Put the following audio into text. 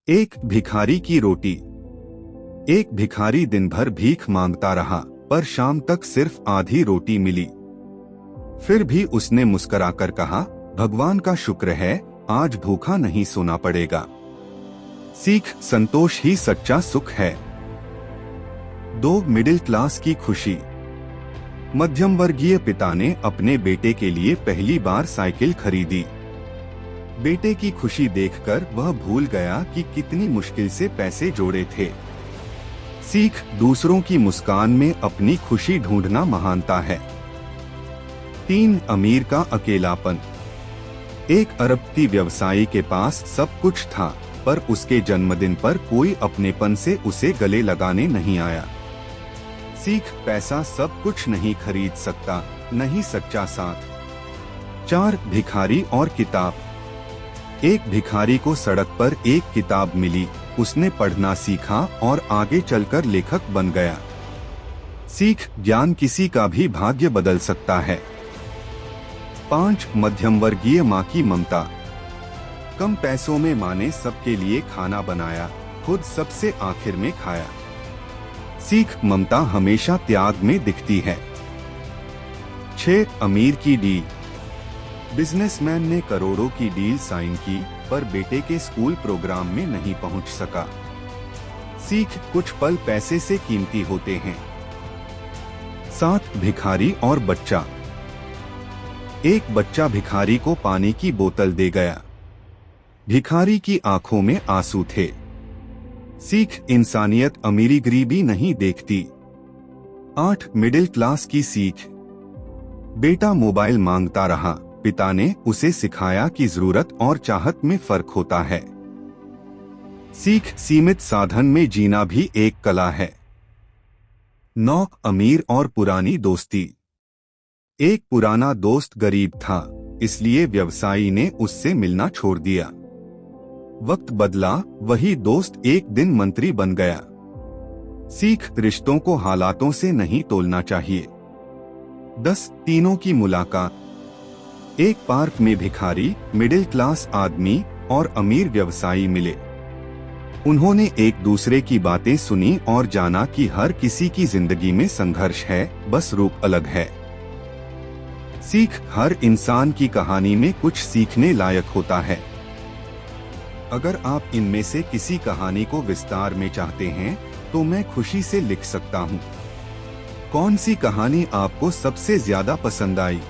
एक भिखारी की रोटी। एक भिखारी दिन भर भीख मांगता रहा, पर शाम तक सिर्फ आधी रोटी मिली। फिर भी उसने मुस्कुराकर कहा, भगवान का शुक्र है, आज भूखा नहीं सोना पड़ेगा। सीख, संतोष ही सच्चा सुख है। दो मिडिल क्लास की खुशी। मध्यम वर्गीय पिता ने अपने बेटे के लिए पहली बार साइकिल खरीदी। बेटे की खुशी देखकर वह भूल गया कि कितनी मुश्किल से पैसे जोड़े थे। सीख, दूसरों की मुस्कान में अपनी खुशी ढूंढना महानता है। तीन, अमीर का अकेलापन। एक अरबपति व्यवसायी के पास सब कुछ था, पर उसके जन्मदिन पर कोई अपनेपन से उसे गले लगाने नहीं आया। सीख, पैसा सब कुछ नहीं खरीद सकता, नहीं सच्चा साथ। चार, भिखारी और किताब। एक भिखारी को सड़क पर एक किताब मिली, उसने पढ़ना सीखा और आगे चलकर लेखक बन गया। सीख, ज्ञान किसी का भी भाग्य बदल सकता है। पांच, मध्यम वर्गीय माँ की ममता। कम पैसों में माँ ने सबके लिए खाना बनाया, खुद सबसे आखिर में खाया। सीख, ममता हमेशा त्याग में दिखती है। 6, अमीर की डील। बिजनेसमैन ने करोड़ों की डील साइन की, पर बेटे के स्कूल प्रोग्राम में नहीं पहुंच सका। सीख, कुछ पल पैसे से कीमती होते हैं। 7, भिखारी और बच्चा। एक बच्चा भिखारी को पानी की बोतल दे गया। भिखारी की आंखों में आंसू थे। सीख, इंसानियत अमीरी गरीबी नहीं देखती। 8, मिडिल क्लास की सीख। बेटा मोबाइल मांगता रहा, पिता ने उसे सिखाया कि जरूरत और चाहत में फर्क होता है। सीख, सीमित साधन में जीना भी एक कला है। 9, अमीर और पुरानी दोस्ती। एक पुराना दोस्त गरीब था, इसलिए व्यवसायी ने उससे मिलना छोड़ दिया। वक्त बदला, वही दोस्त एक दिन मंत्री बन गया। सीख, रिश्तों को हालातों से नहीं तोलना चाहिए। 10, तीनों की मुलाकात। एक पार्क में भिखारी, मिडिल क्लास आदमी और अमीर व्यवसायी मिले। उन्होंने एक दूसरे की बातें सुनी और जाना कि हर किसी की जिंदगी में संघर्ष है, बस रूप अलग है। सीख, हर इंसान की कहानी में कुछ सीखने लायक होता है। अगर आप इनमें से किसी कहानी को विस्तार में चाहते हैं, तो मैं खुशी से लिख सकता हूँ। कौन सी कहानी आपको सबसे ज्यादा पसंद आई?